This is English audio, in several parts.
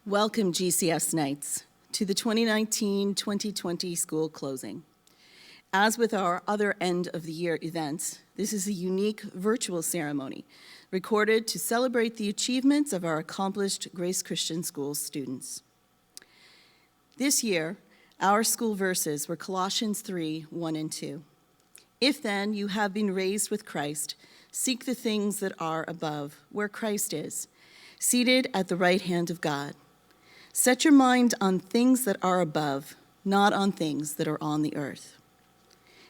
Welcome, GCS Knights, to the 2019-2020 school closing. As with our other end-of-the-year events, this is a unique virtual ceremony recorded to celebrate the achievements of our accomplished Grace Christian School students. This year, our school verses were Colossians 3, 1 and 2. If then you have been raised with Christ, seek the things that are above, where Christ is, seated at the right hand of God. Set your mind on things that are above, not on things that are on the earth.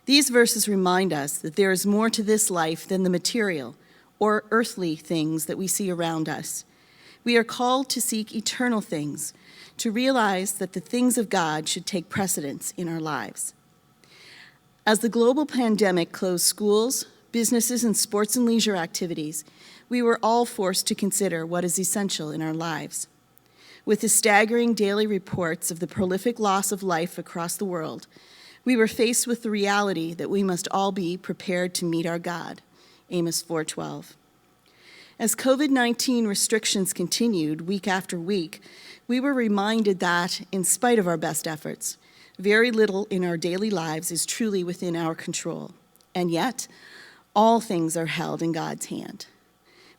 These verses remind us that there is more to this life than the material or earthly things that we see around us. We are called to seek eternal things, to realize that the things of God should take precedence in our lives. As the global pandemic closed schools, businesses, and sports and leisure activities, we were all forced to consider what is essential in our lives. With the staggering daily reports of the prolific loss of life across the world, we were faced with the reality that we must all be prepared to meet our God, Amos 4:12. As COVID-19 restrictions continued week after week, we were reminded that, in spite of our best efforts, very little in our daily lives is truly within our control, and yet, all things are held in God's hand.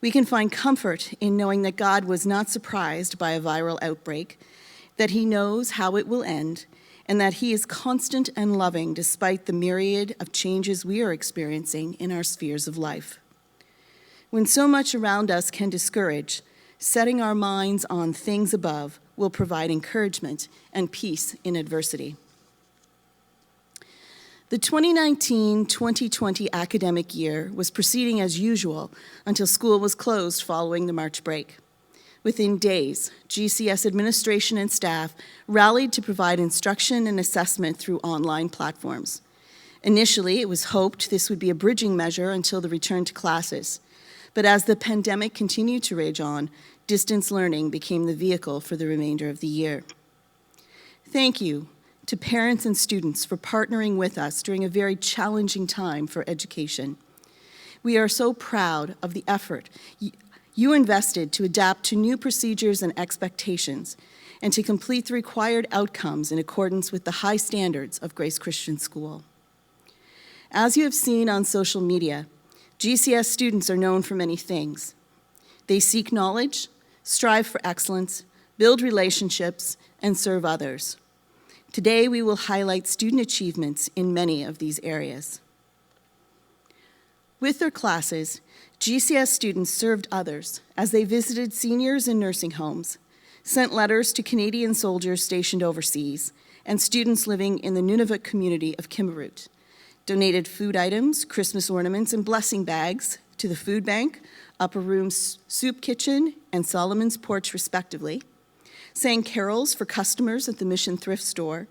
We can find comfort in knowing that God was not surprised by a viral outbreak, that he knows how it will end, and that he is constant and loving despite the myriad of changes we are experiencing in our spheres of life. When so much around us can discourage, setting our minds on things above will provide encouragement and peace in adversity. The 2019-2020 academic year was proceeding as usual until school was closed following the March break. Within days, GCS administration and staff rallied to provide instruction and assessment through online platforms. Initially, it was hoped this would be a bridging measure until the return to classes. But as the pandemic continued to rage on, distance learning became the vehicle for the remainder of the year. Thank you to parents and students for partnering with us during a very challenging time for education. We are so proud of the effort you invested to adapt to new procedures and expectations and to complete the required outcomes in accordance with the high standards of Grace Christian School. As you have seen on social media, GCS students are known for many things. They seek knowledge, strive for excellence, build relationships, and serve others. Today, we will highlight student achievements in many of these areas. With their classes, GCS students served others as they visited seniors in nursing homes, sent letters to Canadian soldiers stationed overseas, and students living in the Nunavut community of Kimmirut, donated food items, Christmas ornaments, and blessing bags to the food bank, Upper Room Soup Kitchen, and Solomon's Porch, respectively, sang carols for customers at the Mission Thrift Store,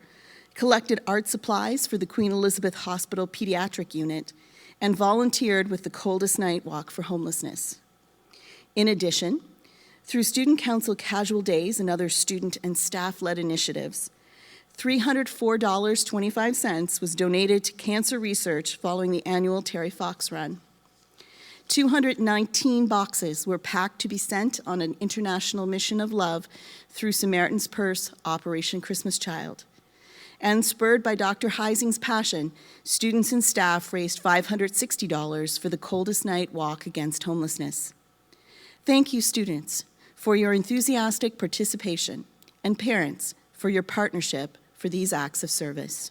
collected art supplies for the Queen Elizabeth Hospital Pediatric Unit, and volunteered with the Coldest Night Walk for Homelessness. In addition, through Student Council Casual Days and other student and staff-led initiatives, $304.25 was donated to cancer research following the annual Terry Fox Run. 219 boxes were packed to be sent on an international mission of love through Samaritan's Purse, Operation Christmas Child. And spurred by Dr. Heising's passion, students and staff raised $560 for the Coldest Night Walk Against Homelessness. Thank you, students, for your enthusiastic participation, and parents for your partnership for these acts of service.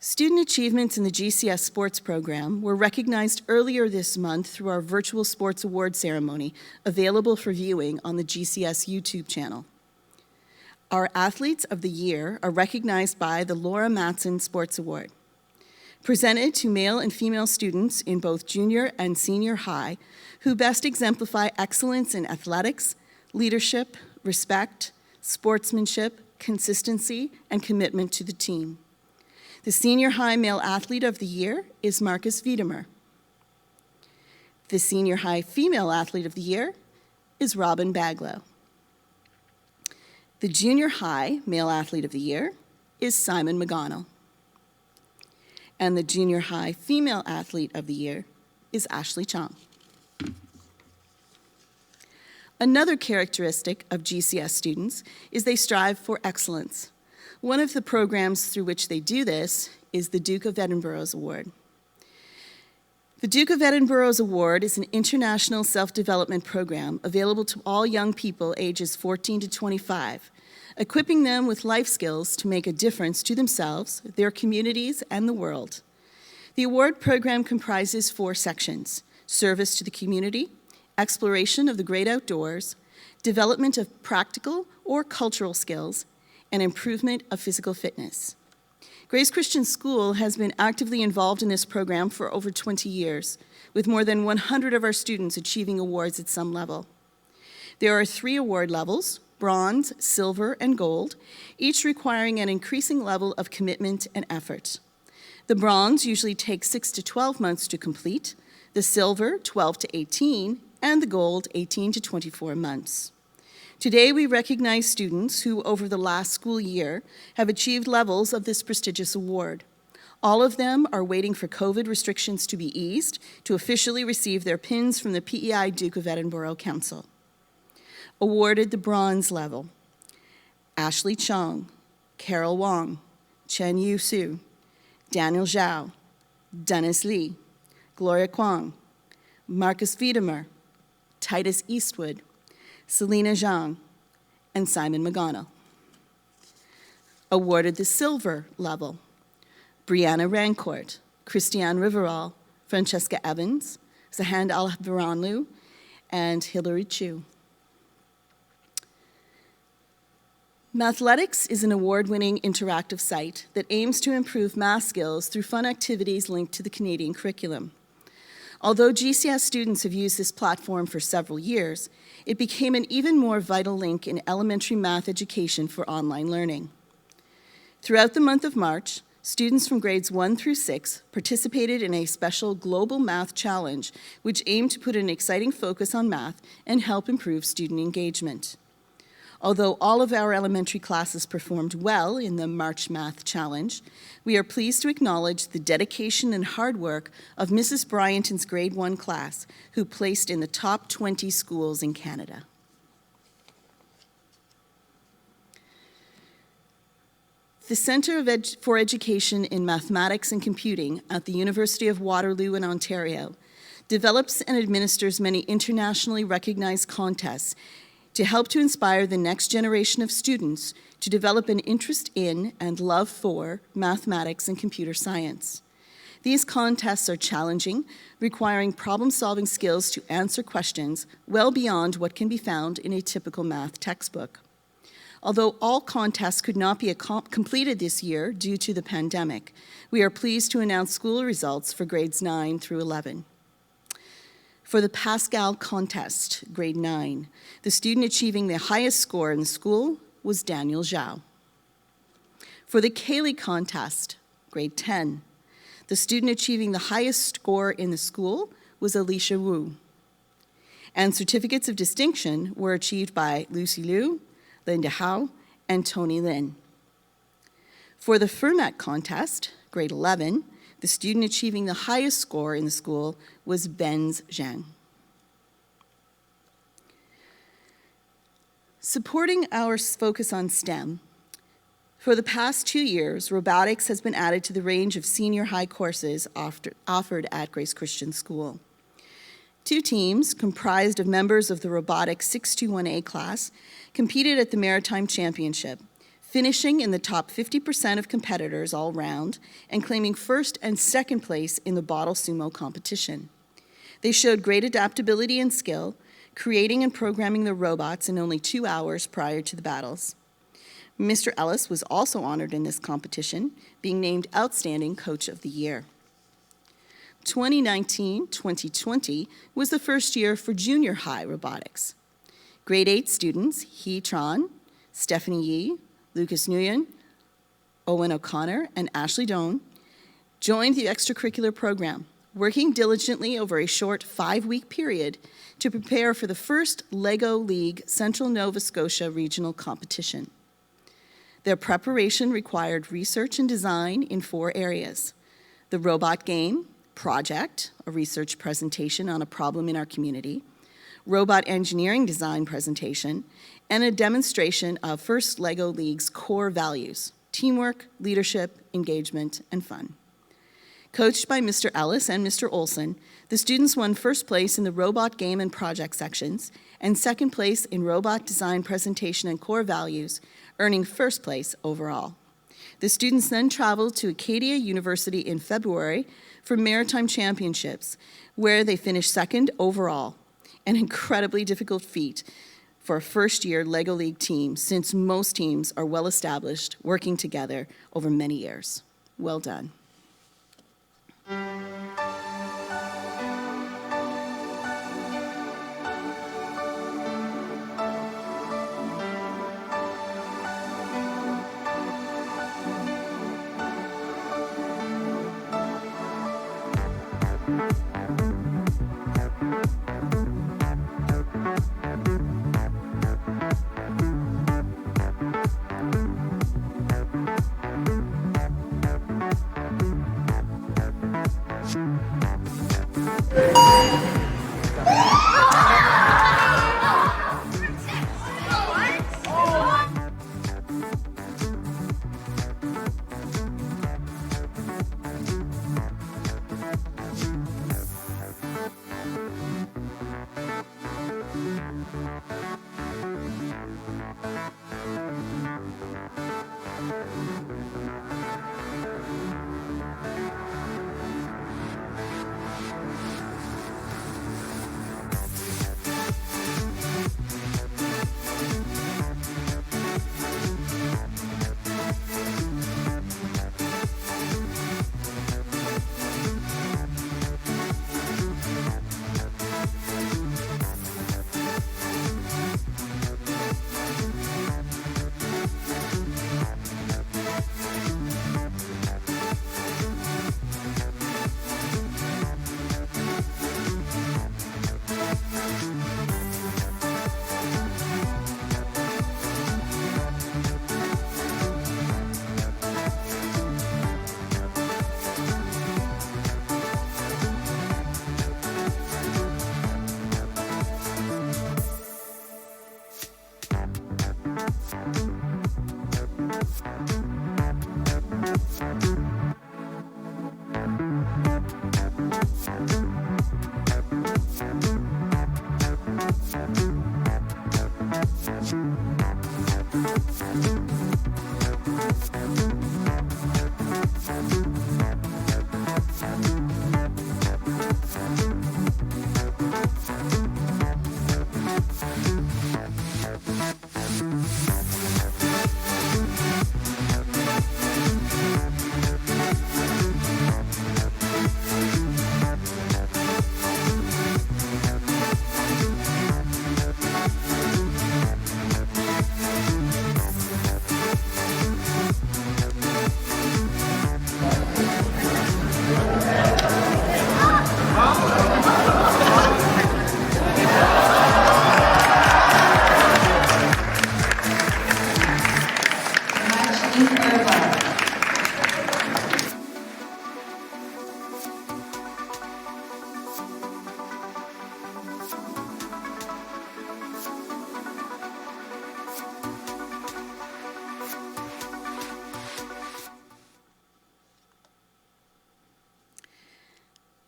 Student achievements in the GCS sports program were recognized earlier this month through our virtual sports award ceremony, available for viewing on the GCS YouTube channel. Our athletes of the year are recognized by the Laura MATTSON Sports Award, presented to male and female students in both junior and senior high who best exemplify excellence in athletics, leadership, respect, sportsmanship, consistency, and commitment to the team. The Senior High Male Athlete of the Year is Marcus Wiedemer. The Senior High Female Athlete of the Year is Robin Baglow. The Junior High Male Athlete of the Year is Simon McGonnell. And the Junior High Female Athlete of the Year is Ashley Chong. Another characteristic of GCS students is they strive for excellence. One of the programs through which they do this is the Duke of Edinburgh's Award. The Duke of Edinburgh's Award is an international self-development program available to all young people ages 14 to 25, equipping them with life skills to make a difference to themselves, their communities, and the world. The award program comprises 4 sections: service to the community, exploration of the great outdoors, development of practical or cultural skills, and improvement of physical fitness. Grace Christian School has been actively involved in this program for over 20 years, with more than 100 of our students achieving awards at some level. There are 3 award levels: bronze, silver, and gold, each requiring an increasing level of commitment and effort. The bronze usually takes 6 to 12 months to complete, the silver 12 to 18, and the gold 18 to 24 months. Today, we recognize students who, over the last school year, have achieved levels of this prestigious award. All of them are waiting for COVID restrictions to be eased to officially receive their pins from the PEI Duke of Edinburgh Council. Awarded the bronze level: Ashley Chong, Carol Wong, Chen Yu Su, Daniel Zhao, Dennis Lee, Gloria Kwong, Marcus Wiedemer, Titus Eastwood, Selena Zhang, and Simon McGonnell. Awarded the silver level: Brianna Rancourt, Christiane Riverall, Francesca Evans, Sahand Al-Baranlu, and Hilary Chu. Mathletics is an award-winning interactive site that aims to improve math skills through fun activities linked to the Canadian curriculum. Although GCS students have used this platform for several years, it became an even more vital link in elementary math education for online learning. Throughout the month of March, students from grades 1 through 6 participated in a special global math challenge, which aimed to put an exciting focus on math and help improve student engagement. Although all of our elementary classes performed well in the March Math Challenge, we are pleased to acknowledge the dedication and hard work of Mrs. Bryanton's grade 1 class, who placed in the top 20 schools in Canada. The Centre for Education in Mathematics and Computing at the University of Waterloo in Ontario develops and administers many internationally recognized contests to help to inspire the next generation of students to develop an interest in and love for mathematics and computer science. These contests are challenging, requiring problem-solving skills to answer questions well beyond what can be found in a typical math textbook. Although all contests could not be completed this year due to the pandemic, we are pleased to announce school results for grades 9 through 11. For the Pascal contest, grade 9, the student achieving the highest score in the school was Daniel Zhao. For the Cayley contest, grade 10, the student achieving the highest score in the school was Alicia Wu. And certificates of distinction were achieved by Lucy Liu, Linda Howe, and Tony Lin. For the Fermat contest, grade 11, the student achieving the highest score in the school was Benz Zhang. Supporting our focus on STEM, for the past 2 years, robotics has been added to the range of senior high courses offered at Grace Christian School. 2 teams, comprised of members of the Robotics 621A class, competed at the Maritime Championship, finishing in the top 50% of competitors all round and claiming first and second place in the bottle sumo competition. They showed great adaptability and skill, creating and programming the robots in only 2 hours prior to the battles. Mr. Ellis was also honored in this competition, being named Outstanding Coach of the Year. 2019-2020 was the first year for junior high robotics. Grade 8 students, Hee Tran, Stephanie Yee, Lucas Nguyen, Owen O'Connor, and Ashley Doan joined the extracurricular program, working diligently over a short 5-week period to prepare for the first LEGO League Central Nova Scotia regional competition. Their preparation required research and design in 4 areas: the robot game, project, a research presentation on a problem in our community, robot engineering design presentation, and a demonstration of First LEGO League's core values: teamwork, leadership, engagement, and fun. Coached by Mr. Ellis and Mr. Olson, the students won first place in the robot game and project sections and second place in robot design presentation and core values, earning first place overall. The students then traveled to Acadia University in February for Maritime Championships, where they finished second overall, an incredibly difficult feat for a first-year LEGO League team, since most teams are well-established, working together over many years. Well done.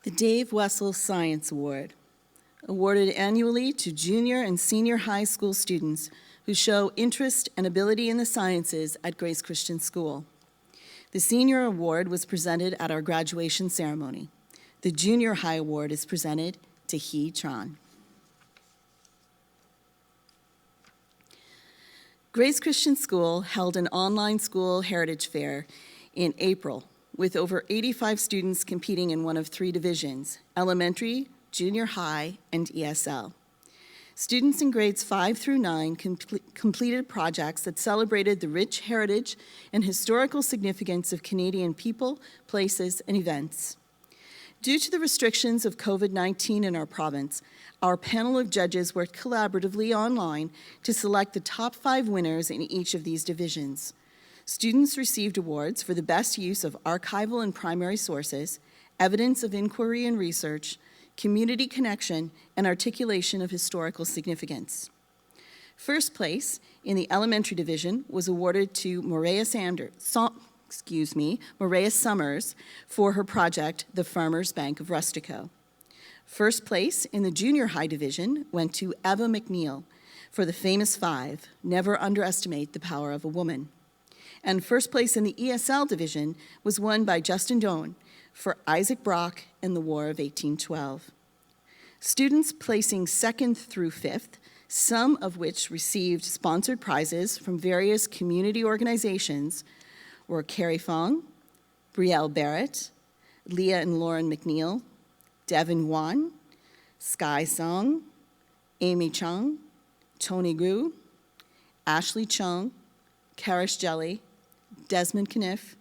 The Dave Wessel Science Award, awarded annually to junior and senior high school students who show interest and ability in the sciences at Grace Christian School. The senior award was presented at our graduation ceremony. The junior high award is presented to Hee Tran. Grace Christian School held an online school heritage fair in April, with over 85 students competing in one of 3 divisions: elementary, junior high, and ESL. Students in grades 5 through 9 completed projects that celebrated the rich heritage and historical significance of Canadian people, places, and events. Due to the restrictions of COVID-19 in our province, our panel of judges worked collaboratively online to select the top 5 winners in each of these divisions. Students received awards for the best use of archival and primary sources, evidence of inquiry and research, community connection, and articulation of historical significance. First place in the elementary division was awarded to Morea Summers for her project, The Farmers Bank of Rustico. First place in the junior high division went to Eva McNeil for the famous 5, Never Underestimate the Power of a Woman. And first place in the ESL division was won by Justin Doan for Isaac Brock and the War of 1812. Students placing 2nd through 5th, some of which received sponsored prizes from various community organizations, were Carrie Fong, Brielle Barrett, Leah and Lauren McNeil, Devin Wan, Sky Song, Amy Chung, Tony Gu, Ashley Chung, Karish Jelly, Desmond Kniff,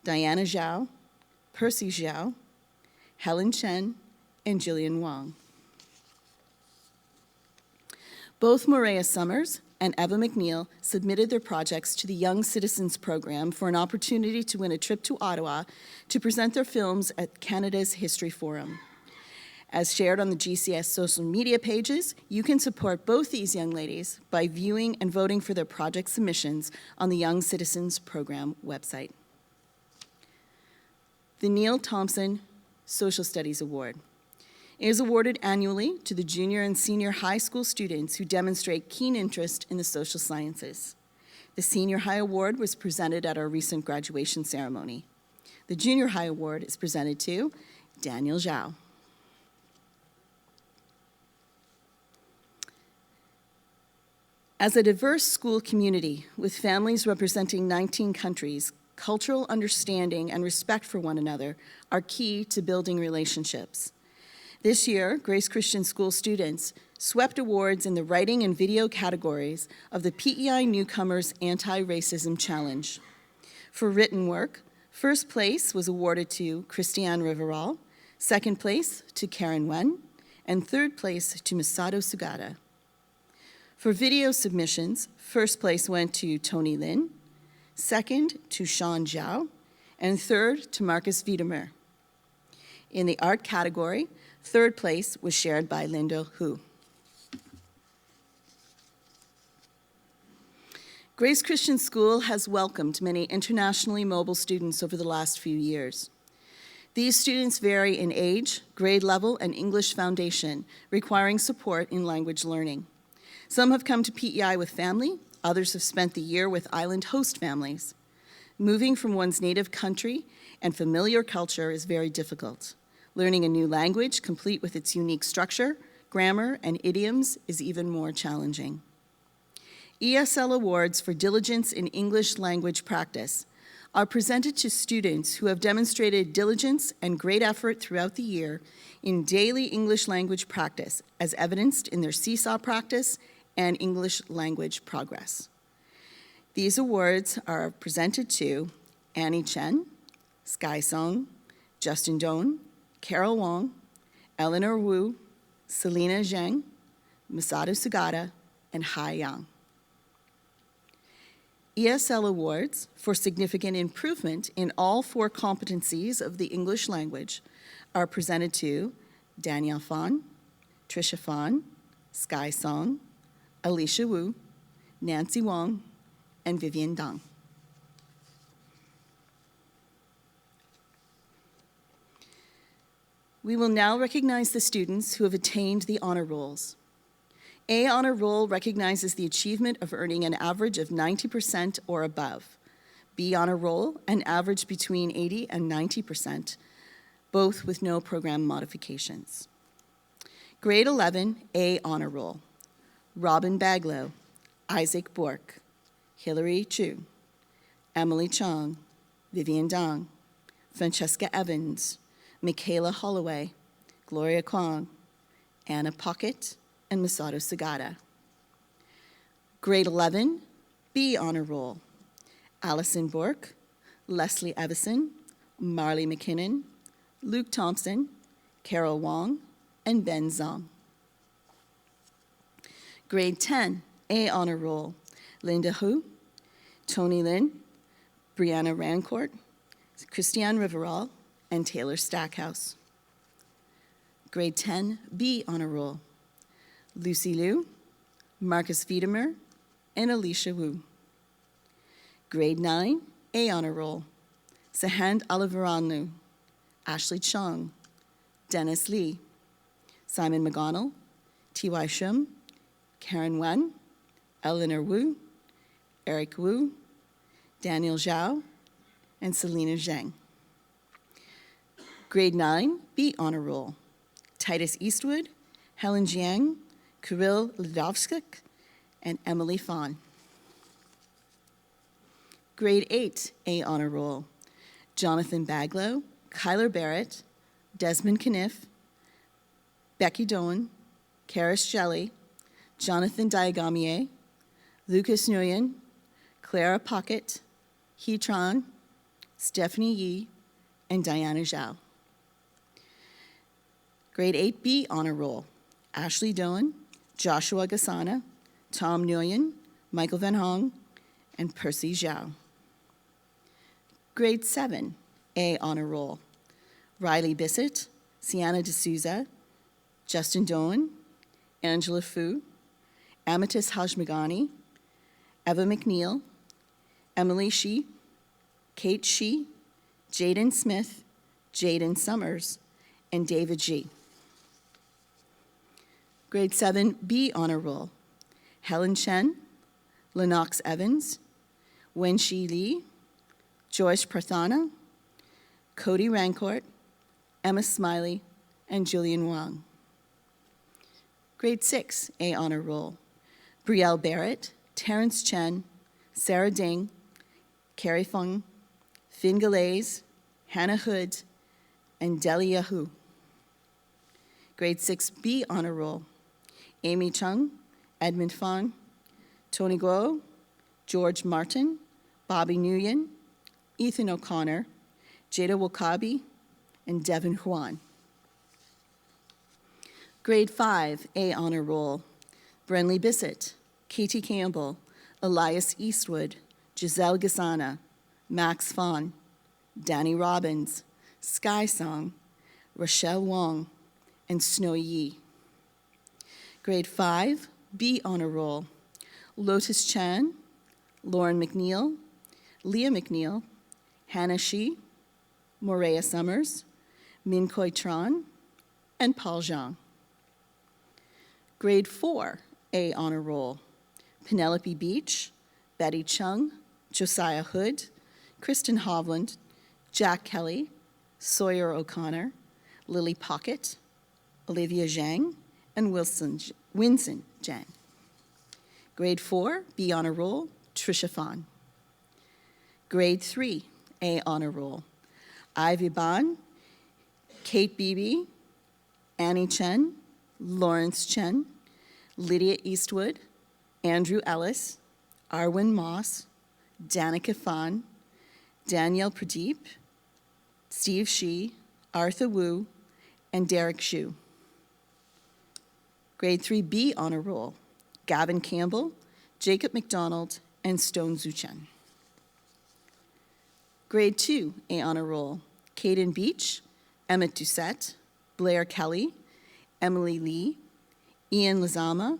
Diana Zhao, Percy Zhao, Helen Chen, and Jillian Wong. Both Morea Summers and Eva McNeil submitted their projects to the Young Citizens Program for an opportunity to win a trip to Ottawa to present their films at Canada's History Forum. As shared on the GCS social media pages, you can support both these young ladies by viewing and voting for their project submissions on the Young Citizens Program website. The Neil Thompson Social Studies Award. It is awarded annually to the junior and senior high school students who demonstrate keen interest in the social sciences. The Senior High Award was presented at our recent graduation ceremony. The Junior High Award is presented to Daniel Zhao. As a diverse school community with families representing 19 countries, cultural understanding and respect for one another are key to building relationships. This year, Grace Christian School students swept awards in the writing and video categories of the PEI Newcomers Anti-Racism Challenge. For written work, first place was awarded to Christiane Riveral, second place to Karen Wen, and third place to Masato Sugata. For video submissions, first place went to Tony Lin, second to Sean Zhao, and third to Marcus Wiedemer. In the art category, third place was shared by Linda Hu. Grace Christian School has welcomed many internationally mobile students over the last few years. These students vary in age, grade level, and English foundation, requiring support in language learning. Some have come to PEI with family, others have spent the year with island host families. Moving from one's native country and familiar culture is very difficult. Learning a new language, complete with its unique structure, grammar, and idioms, is even more challenging. ESL Awards for Diligence in English Language Practice are presented to students who have demonstrated diligence and great effort throughout the year in daily English language practice, as evidenced in their seesaw practice and English language progress. These awards are presented to Annie Chen, Sky Song, Justin Doan, Carol Wong, Eleanor Wu, Selena Zhang, Masato Sugata, and Hai Yang. ESL Awards for significant improvement in all 4 competencies of the English language are presented to Danielle Fan, Tricia Fan, Sky Song, Alicia Wu, Nancy Wong, and Vivian Dong. We will now recognize the students who have attained the honor rolls. A honor roll recognizes the achievement of earning an average of 90% or above. B honor roll, an average between 80 and 90%, both with no program modifications. Grade 11, A honor roll. Robin Baglow, Isaac Bork, Hilary Chu, Emily Chong, Vivian Dong, Francesca Evans, Michaela Holloway, Gloria Kwong, Anna Pocket, and Masato Sugata. Grade 11, B honor roll. Allison Bork, Leslie Evison, Marley McKinnon, Luke Thompson, Carol Wong, and Ben Zong. Grade 10, A honor roll. Linda Hu, Tony Lin, Brianna Rancourt, Christiane Riveral, and Taylor Stackhouse. Grade 10, B Honor Roll, Lucy Liu, Marcus Wiedemer, and Alicia Wu. Grade 9, A Honor Roll, Sahand Alivaranu, Ashley Chong, Dennis Lee, Simon McGonnell, T.Y. Shum, Karen Wen, Eleanor Wu, Eric Wu, Daniel Zhao, and Selena Zhang. Grade 9, B Honor Roll, Titus Eastwood, Helen Jiang, Kirill Ledovskik, and Emily Fawn. Grade 8, A Honor Roll, Jonathan Baglow, Kyler Barrett, Desmond Kniff, Becky Doan, Karis Shelley, Jonathan Diagamier, Lucas Nguyen, Clara Pocket, He Tran, Stephanie Yi, and Diana Zhao. Grade 8B Honor Roll, Ashley Doan, Joshua Gasana, Tom Nguyen, Michael Van Hong, and Percy Zhao. Grade 7 A Honor Roll, Riley Bissett, Sienna D'Souza, Justin Doan, Angela Fu, Amatis Hajmagani, Eva McNeil, Emily Shi, Kate Shi, Jaden Smith, Jaden Summers, and David G. Grade 7B Honor Roll, Helen Chen, Lennox Evans, Wenxi Li, Joyce Prathana, Cody Rancourt, Emma Smiley, and Julian Wang. Grade 6 A Honor Roll, Brielle Barrett, Terrence Chen, Sarah Ding, Carrie Fung, Finn Galais, Hannah Hood, and Delia Hu. Grade 6B Honor Roll, Amy Chung, Edmund Fong, Tony Guo, George Martin, Bobby Nguyen, Ethan O'Connor, Jada Wakabi, and Devin Huan. Grade 5 A Honor Roll, Brenly Bissett, Katie Campbell, Elias Eastwood, Giselle Gasana, Max Fawn, Danny Robbins, Sky Song, Rochelle Wong, and Snowy Yi. Grade 5 B Honor Roll, Lotus Chan, Lauren McNeil, Leah McNeil, Hannah Shi, Morea Summers, Min Koi Tran, and Paul Zhang. Grade 4 A Honor Roll, Penelope Beach, Betty Chung, Josiah Hood, Kristen Hovland, Jack Kelly, Sawyer O'Connor, Lily Pocket, Olivia Zhang, and Winston Zhang. Grade 4 B Honor Roll, Trisha Fan. Grade 3 A Honor Roll, Ivy Ban, Kate Beebe, Annie Chen, Lawrence Chen, Lydia Eastwood, Andrew Ellis, Arwen Moss, Danica Fan, Danielle Pradeep, Steve Shi, Arthur Wu, and Derek Xu. Grade 3B Honor Roll, Gavin Campbell, Jacob McDonald, and Stone Zuchen. Grade 2 A Honor Roll, Caden Beach, Emmett Doucette, Blair Kelly, Emily Lee, Ian Lazama,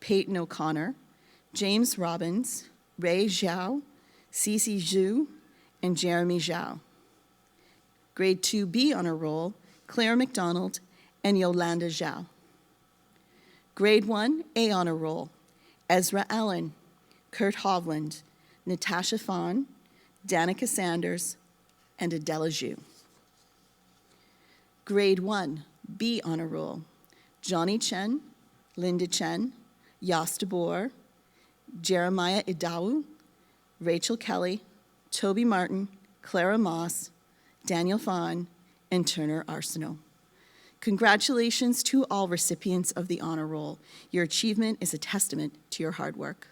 Peyton O'Connor, James Robbins, Ray Zhao, Cece Zhu, and Jeremy Zhao. Grade 2B Honor Roll, Claire McDonald, and Yolanda Zhao. Grade 1 A Honor Roll, Ezra Allen, Kurt Hovland, Natasha Fawn, Danica Sanders, and Adela Zhu. Grade 1 B Honor Roll, Johnny Chen, Linda Chen, Yas DeBoer, Jeremiah Idawu, Rachel Kelly, Toby Martin, Clara Moss, Daniel Fawn, and Turner Arsenault. Congratulations to all recipients of the Honor Roll. Your achievement is a testament to your hard work.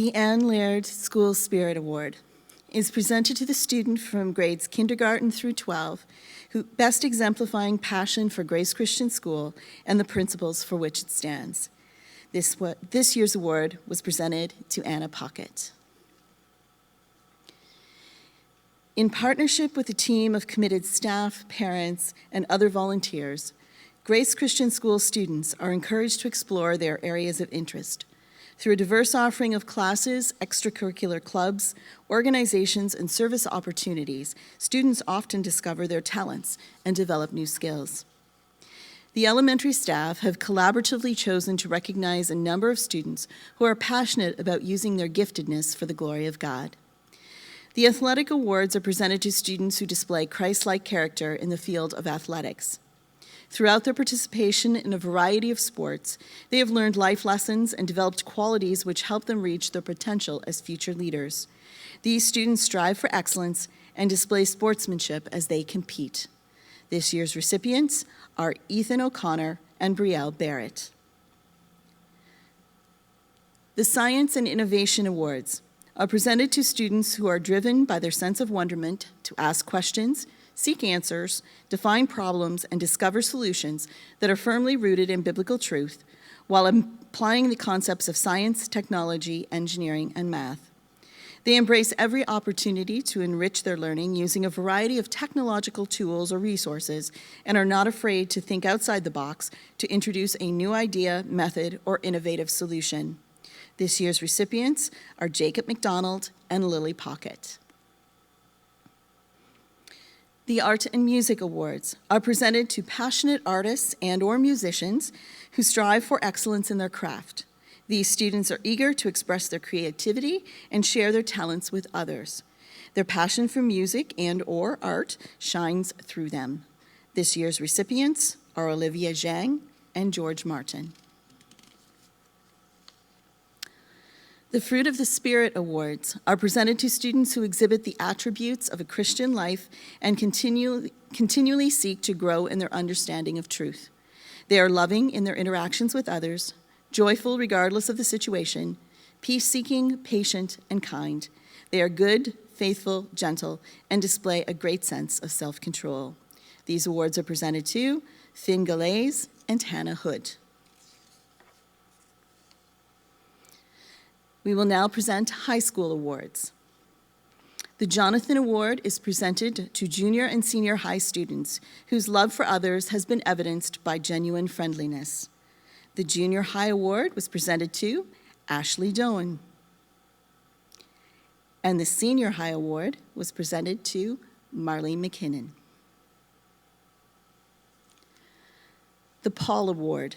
The LAIRD School Spirit Award is presented to the student from grades kindergarten through 12 who best exemplifying passion for Grace Christian School and the principles for which it stands. This year's award was presented to Anna Pocket. In partnership with a team of committed staff, parents, and other volunteers, Grace Christian School students are encouraged to explore their areas of interest. Through a diverse offering of classes, extracurricular clubs, organizations, and service opportunities, students often discover their talents and develop new skills. The elementary staff have collaboratively chosen to recognize a number of students who are passionate about using their giftedness for the glory of God. The athletic awards are presented to students who display Christ-like character in the field of athletics. Throughout their participation in a variety of sports, they have learned life lessons and developed qualities which help them reach their potential as future leaders. These students strive for excellence and display sportsmanship as they compete. This year's recipients are Ethan O'Connor and Brielle Barrett. The Science and Innovation Awards are presented to students who are driven by their sense of wonderment to ask questions, seek answers, define problems, and discover solutions that are firmly rooted in biblical truth while applying the concepts of science, technology, engineering, and math. They embrace every opportunity to enrich their learning using a variety of technological tools or resources and are not afraid to think outside the box to introduce a new idea, method, or innovative solution. This year's recipients are Jacob McDonald and Lily Pocket. The Art and Music Awards are presented to passionate artists and/or musicians who strive for excellence in their craft. These students are eager to express their creativity and share their talents with others. Their passion for music and/or art shines through them. This year's recipients are Olivia Zhang and George Martin. The Fruit of the Spirit Awards are presented to students who exhibit the attributes of a Christian life and continually seek to grow in their understanding of truth. They are loving in their interactions with others, joyful regardless of the situation, peace-seeking, patient, and kind. They are good, faithful, gentle, and display a great sense of self-control. These awards are presented to Finn Galaise and Hannah Hood. We will now present high school awards. The Jonathan Award is presented to junior and senior high students whose love for others has been evidenced by genuine friendliness. The Junior High Award was presented to Ashley Doan. And the Senior High Award was presented to Marlene McKinnon. The Paul Award.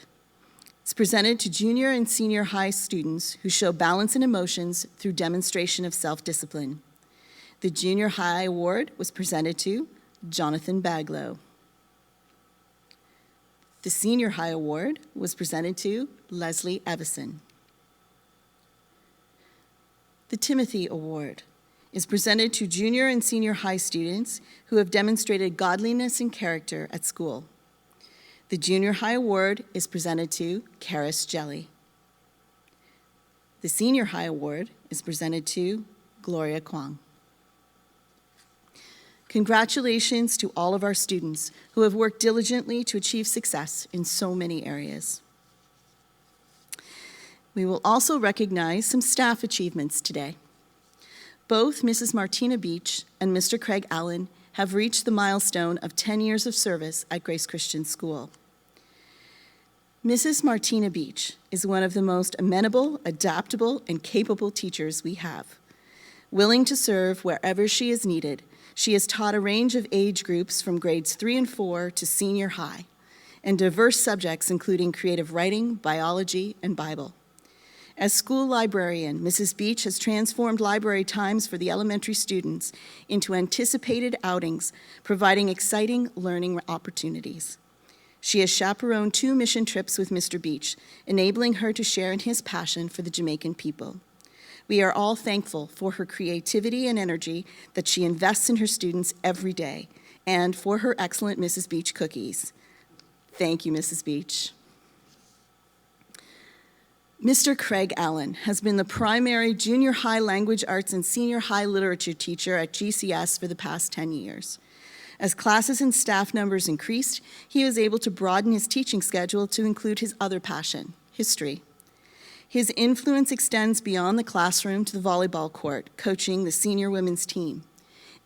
It's presented to junior and senior high students who show balance and emotions through demonstration of self-discipline. The Junior High Award was presented to Jonathan Baglow. The Senior High Award was presented to Leslie Evison. The Timothy Award is presented to junior and senior high students who have demonstrated godliness and character at school. The Junior High Award is presented to Karis Jelly. The Senior High Award is presented to Gloria Kwong. Congratulations to all of our students who have worked diligently to achieve success in so many areas. We will also recognize some staff achievements today. Both Mrs. Martina Beach and Mr. Craig Allen have reached the milestone of 10 years of service at Grace Christian School. Mrs. Martina Beach is one of the most amenable, adaptable, and capable teachers we have. Willing to serve wherever she is needed, she has taught a range of age groups from grades 3 and 4 to senior high, and diverse subjects including creative writing, biology, and Bible. As school librarian, Mrs. Beach has transformed library times for the elementary students into anticipated outings, providing exciting learning opportunities. She has chaperoned 2 mission trips with Mr. Beach, enabling her to share in his passion for the Jamaican people. We are all thankful for her creativity and energy that she invests in her students every day, and for her excellent Mrs. Beach cookies. Thank you, Mrs. Beach. Mr. Craig Allen has been the primary junior high language arts and senior high literature teacher at GCS for the past 10 years. As classes and staff numbers increased, he was able to broaden his teaching schedule to include his other passion, history. His influence extends beyond the classroom to the volleyball court, coaching the senior women's team,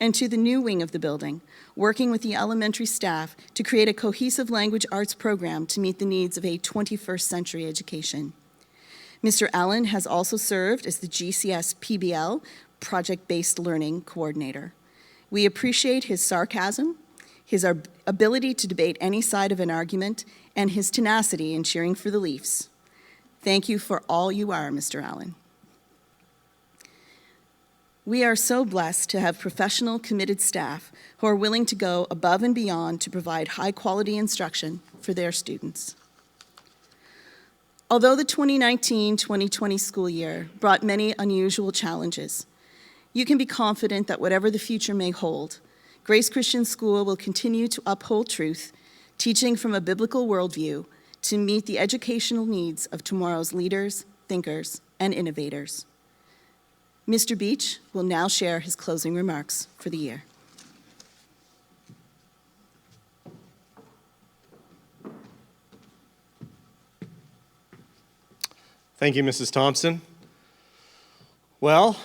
and to the new wing of the building, working with the elementary staff to create a cohesive language arts program to meet the needs of a 21st century education. Mr. Allen has also served as the GCS PBL, Project-Based Learning Coordinator. We appreciate his sarcasm, his ability to debate any side of an argument, and his tenacity in cheering for the Leafs. Thank you for all you are, Mr. Allen. We are so blessed to have professional, committed staff who are willing to go above and beyond to provide high-quality instruction for their students. Although the 2019-2020 school year brought many unusual challenges, you can be confident that whatever the future may hold, Grace Christian School will continue to uphold truth, teaching from a biblical worldview to meet the educational needs of tomorrow's leaders, thinkers, and innovators. Mr. Beach will now share his closing remarks for the year. Thank you, Mrs. Thompson. Well,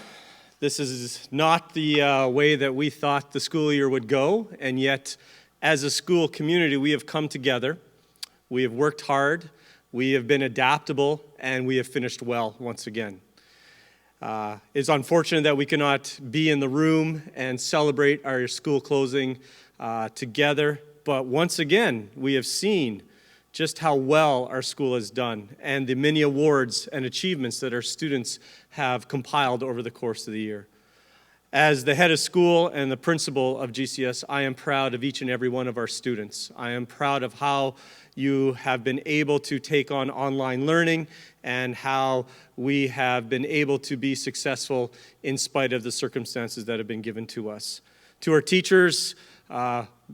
this is not the way that we thought the school year would go, and yet, as a school community, we have come together, we have worked hard, we have been adaptable, and we have finished well once again. It's unfortunate that we cannot be in the room and celebrate our school closing together, but once again, we have seen just how well our school has done and the many awards and achievements that our students have compiled over the course of the year. As the head of school and the principal of GCS, I am proud of each and every one of our students. I am proud of how you have been able to take on online learning and how we have been able to be successful in spite of the circumstances that have been given to us. To our teachers,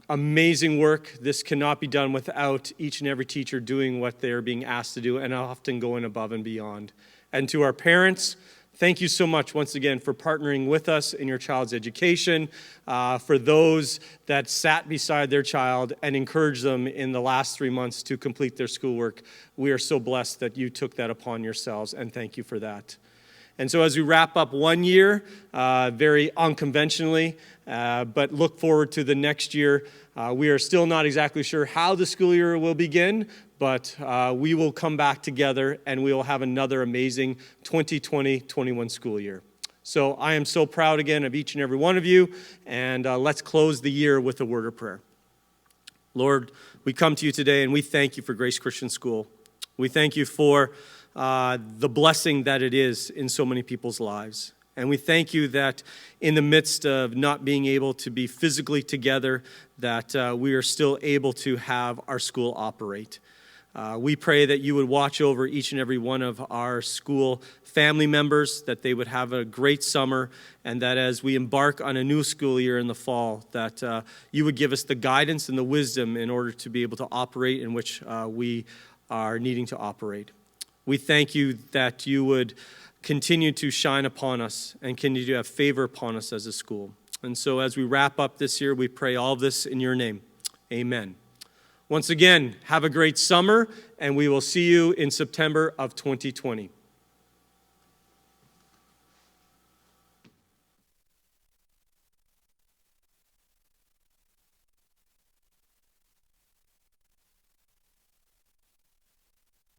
amazing work. This cannot be done without each and every teacher doing what they're being asked to do and often going above and beyond. And to our parents, thank you so much once again for partnering with us in your child's education, for those that sat beside their child and encouraged them in the last 3 months to complete their schoolwork. We are so blessed that you took that upon yourselves, and thank you for that. And so as we wrap up one year, very unconventionally, but look forward to the next year, we are still not exactly sure how the school year will begin, but we will come back together and we will have another amazing 2020-21 school year. So I am so proud again of each and every one of you, and let's close the year with a word of prayer. Lord, we come to you today and we thank you for Grace Christian School. We thank you for the blessing that it is in so many people's lives. And we thank you that in the midst of not being able to be physically together, that we are still able to have our school operate. We pray that you would watch over each and every one of our school family members, that they would have a great summer, and that as we embark on a new school year in the fall, that you would give us the guidance and the wisdom in order to be able to operate in which we are needing to operate. We thank you that you would continue to shine upon us and continue to have favor upon us as a school. And so as we wrap up this year, we pray all of this in your name. Amen. Once again, have a great summer, and we will see you in September of 2020.